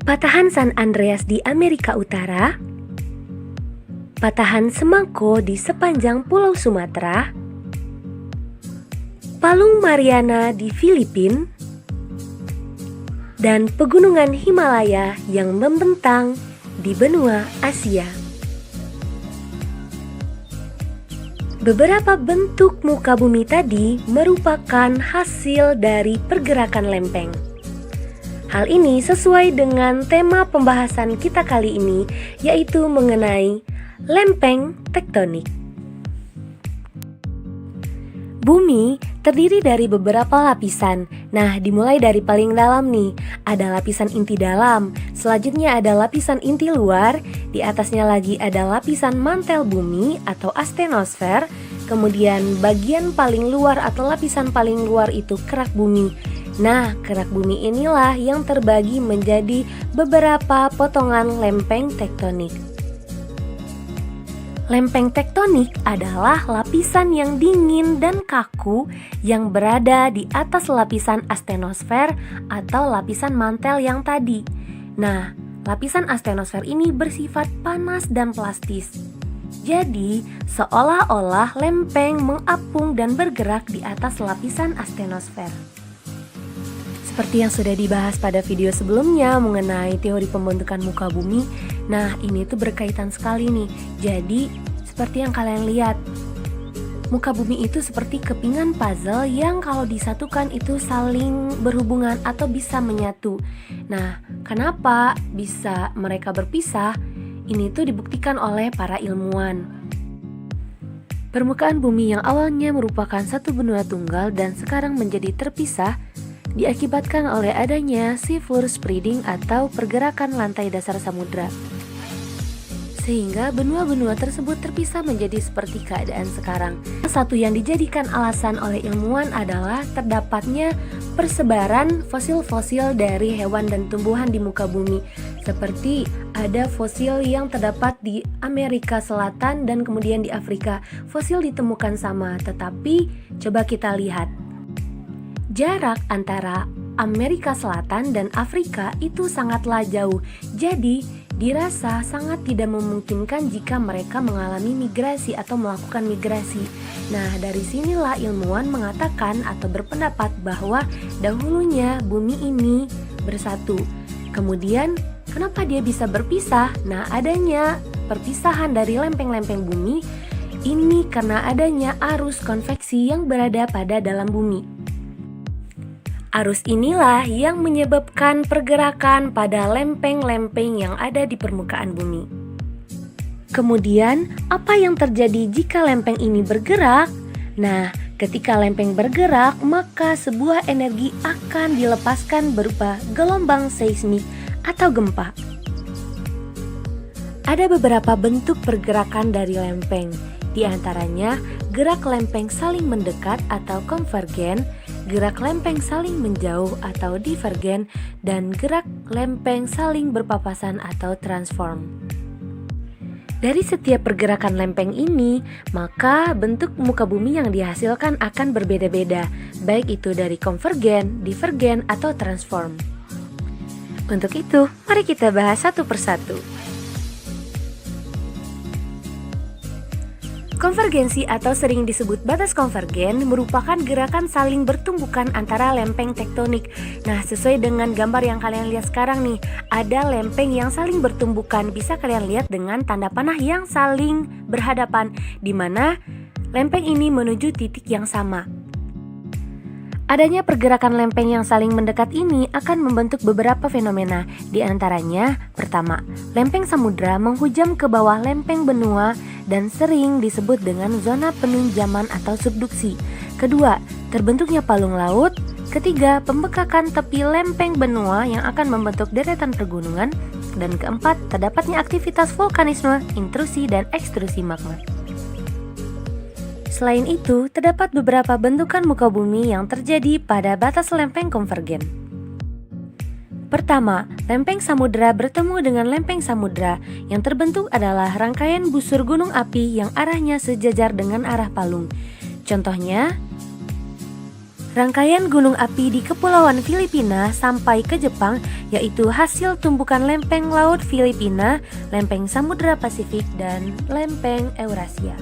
Patahan San Andreas di Amerika Utara, Patahan Semangko di sepanjang Pulau Sumatera, Palung Mariana di Filipina, dan pegunungan Himalaya yang membentang di benua Asia. Beberapa bentuk muka bumi tadi merupakan hasil dari pergerakan lempeng. Hal ini sesuai dengan tema pembahasan kita kali ini, yaitu mengenai lempeng tektonik. Bumi terdiri dari beberapa lapisan. Nah, dimulai dari paling dalam nih, ada lapisan inti dalam, selanjutnya ada lapisan inti luar, di atasnya lagi ada lapisan mantel bumi atau astenosfer, kemudian bagian paling luar atau lapisan paling luar itu kerak bumi. Nah, kerak bumi inilah yang terbagi menjadi beberapa potongan lempeng tektonik. Lempeng tektonik adalah lapisan yang dingin dan kaku yang berada di atas lapisan astenosfer atau lapisan mantel yang tadi. Nah, lapisan astenosfer ini bersifat panas dan plastis. Jadi, seolah-olah lempeng mengapung dan bergerak di atas lapisan astenosfer. Seperti yang sudah dibahas pada video sebelumnya mengenai teori pembentukan muka bumi. Nah, ini tuh berkaitan sekali nih. Jadi, seperti yang kalian lihat, muka bumi itu seperti kepingan puzzle yang kalau disatukan itu saling berhubungan atau bisa menyatu. Nah, kenapa bisa mereka berpisah? Ini tuh dibuktikan oleh para ilmuwan. Permukaan bumi yang awalnya merupakan satu benua tunggal dan sekarang menjadi terpisah diakibatkan oleh adanya seafloor spreading atau pergerakan lantai dasar samudra. Sehingga benua-benua tersebut terpisah menjadi seperti keadaan sekarang. Satu yang dijadikan alasan oleh ilmuwan adalah terdapatnya persebaran fosil-fosil dari hewan dan tumbuhan di muka bumi. Seperti ada fosil yang terdapat di Amerika Selatan dan kemudian di Afrika. Fosil ditemukan sama, tetapi coba kita lihat. Jarak antara Amerika Selatan dan Afrika itu sangatlah jauh. Jadi, dirasa sangat tidak memungkinkan jika mereka mengalami migrasi atau melakukan migrasi. Nah, dari sinilah ilmuwan mengatakan atau berpendapat bahwa dahulunya bumi ini bersatu. Kemudian, kenapa dia bisa berpisah? Nah, adanya perpisahan dari lempeng-lempeng bumi ini karena adanya arus konveksi yang berada pada dalam bumi. Arus inilah yang menyebabkan pergerakan pada lempeng-lempeng yang ada di permukaan bumi. Kemudian, apa yang terjadi jika lempeng ini bergerak? Nah, ketika lempeng bergerak, maka sebuah energi akan dilepaskan berupa gelombang seismik atau gempa. Ada beberapa bentuk pergerakan dari lempeng, di antaranya gerak lempeng saling mendekat atau konvergen, gerak lempeng saling menjauh atau divergen, dan gerak lempeng saling berpapasan atau transform. Dari setiap pergerakan lempeng ini, maka bentuk muka bumi yang dihasilkan akan berbeda-beda, baik itu dari konvergen, divergen, atau transform. Untuk itu, mari kita bahas satu persatu. Konvergensi atau sering disebut batas konvergen merupakan gerakan saling bertumbukan antara lempeng tektonik. Nah, sesuai dengan gambar yang kalian lihat sekarang nih, ada lempeng yang saling bertumbukan. Bisa kalian lihat dengan tanda panah yang saling berhadapan, di mana lempeng ini menuju titik yang sama. Adanya pergerakan lempeng yang saling mendekat ini akan membentuk beberapa fenomena. Di antaranya, pertama, lempeng samudra menghujam ke bawah lempeng benua dan sering disebut dengan zona penunjaman atau subduksi. Kedua, terbentuknya palung laut. Ketiga, pembekakan tepi lempeng benua yang akan membentuk deretan pergunungan. Dan keempat, terdapatnya aktivitas vulkanisme, intrusi, dan ekstrusi magma. Selain itu, terdapat beberapa bentukan muka bumi yang terjadi pada batas lempeng konvergen. Pertama, lempeng samudra bertemu dengan lempeng samudra. Yang terbentuk adalah rangkaian busur gunung api yang arahnya sejajar dengan arah palung. Contohnya, Rangkaian gunung api di Kepulauan Filipina sampai ke Jepang, yaitu hasil tumbukan lempeng laut Filipina, lempeng Samudra Pasifik, dan lempeng Eurasia.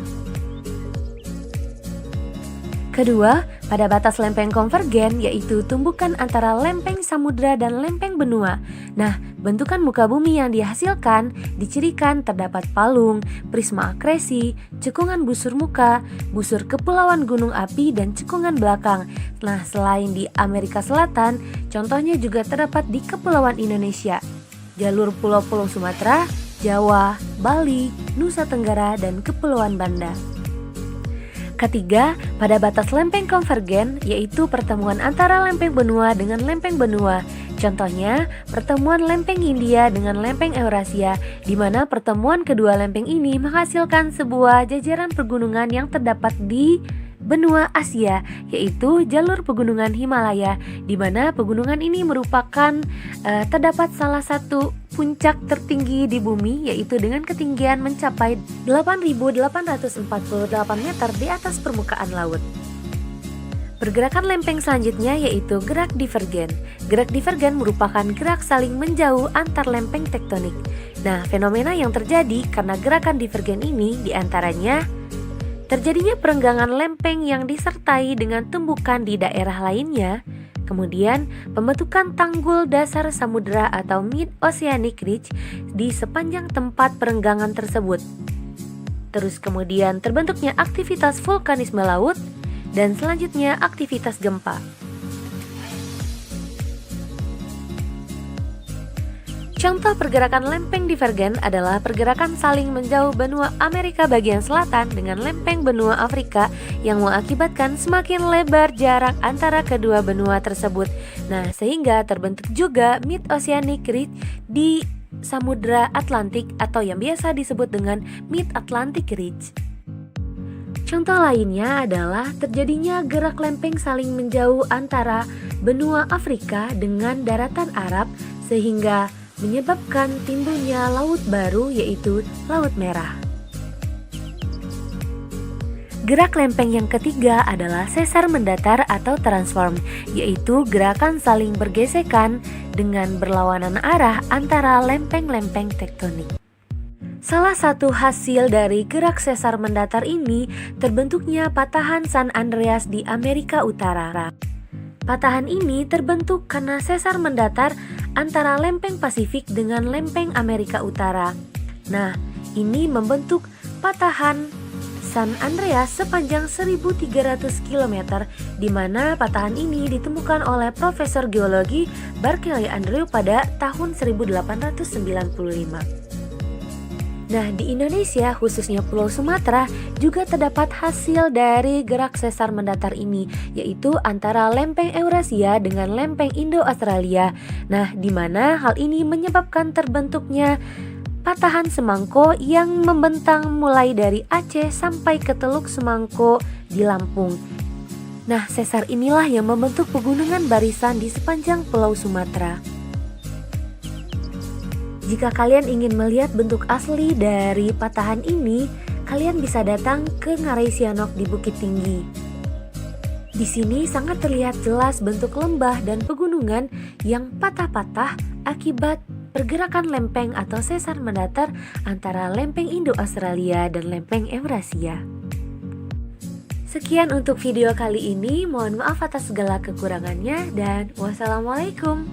Kedua, pada batas lempeng konvergen, yaitu tumbukan antara lempeng samudra dan lempeng benua. Nah, bentukan muka bumi yang dihasilkan dicirikan terdapat palung, prisma akresi, cekungan busur muka, busur kepulauan gunung api, dan cekungan belakang. Nah, selain di Amerika Selatan, contohnya juga terdapat di Kepulauan Indonesia, jalur pulau-pulau Sumatera, Jawa, Bali, Nusa Tenggara, dan Kepulauan Banda. Ketiga, pada batas lempeng konvergen, yaitu pertemuan antara lempeng benua dengan lempeng benua. Contohnya, pertemuan lempeng Hindia dengan lempeng Eurasia, di mana pertemuan kedua lempeng ini menghasilkan sebuah jajaran pegunungan yang terdapat di benua Asia, yaitu jalur pegunungan Himalaya, di mana pegunungan ini merupakan terdapat salah satu puncak tertinggi di bumi, yaitu dengan ketinggian mencapai 8.848 meter di atas permukaan laut. Pergerakan lempeng selanjutnya yaitu gerak divergen. Gerak divergen merupakan gerak saling menjauh antar lempeng tektonik. Nah, fenomena yang terjadi karena gerakan divergen ini diantaranya terjadinya perenggangan lempeng yang disertai dengan tumbukan di daerah lainnya, kemudian pembentukan tanggul dasar samudera atau mid-oceanic ridge di sepanjang tempat perenggangan tersebut. Terus kemudian terbentuknya aktivitas vulkanisme laut, dan selanjutnya aktivitas gempa. Contoh pergerakan lempeng divergen adalah pergerakan saling menjauh benua Amerika bagian selatan dengan lempeng benua Afrika yang mengakibatkan semakin lebar jarak antara kedua benua tersebut. Nah, sehingga terbentuk juga Mid-Oceanic Ridge di Samudra Atlantik atau yang biasa disebut dengan Mid-Atlantic Ridge. Contoh lainnya adalah terjadinya gerak lempeng saling menjauh antara benua Afrika dengan daratan Arab sehingga menyebabkan timbulnya laut baru yaitu Laut Merah. Gerak lempeng yang ketiga adalah sesar mendatar atau transform, yaitu gerakan saling bergesekan dengan berlawanan arah antara lempeng-lempeng tektonik. Salah satu hasil dari gerak sesar mendatar ini terbentuknya patahan San Andreas di Amerika Utara. Patahan ini terbentuk karena sesar mendatar antara lempeng Pasifik dengan lempeng Amerika Utara. Nah, ini membentuk patahan San Andreas sepanjang 1.300 km, di mana patahan ini ditemukan oleh Profesor Geologi Barclay Andrew pada tahun 1895. Nah, di Indonesia, khususnya Pulau Sumatera, juga terdapat hasil dari gerak sesar mendatar ini, yaitu antara lempeng Eurasia dengan lempeng Indo-Australia. Nah, di mana hal ini menyebabkan terbentuknya patahan Semangko yang membentang mulai dari Aceh sampai ke Teluk Semangko di Lampung. Nah, sesar inilah yang membentuk pegunungan barisan di sepanjang Pulau Sumatera. Jika kalian ingin melihat bentuk asli dari patahan ini, kalian bisa datang ke Ngarai Sianok di Bukit Tinggi. Di sini sangat terlihat jelas bentuk lembah dan pegunungan yang patah-patah akibat pergerakan lempeng atau sesar mendatar antara lempeng Indo-Australia dan lempeng Eurasia. Sekian untuk video kali ini, mohon maaf atas segala kekurangannya dan wassalamualaikum.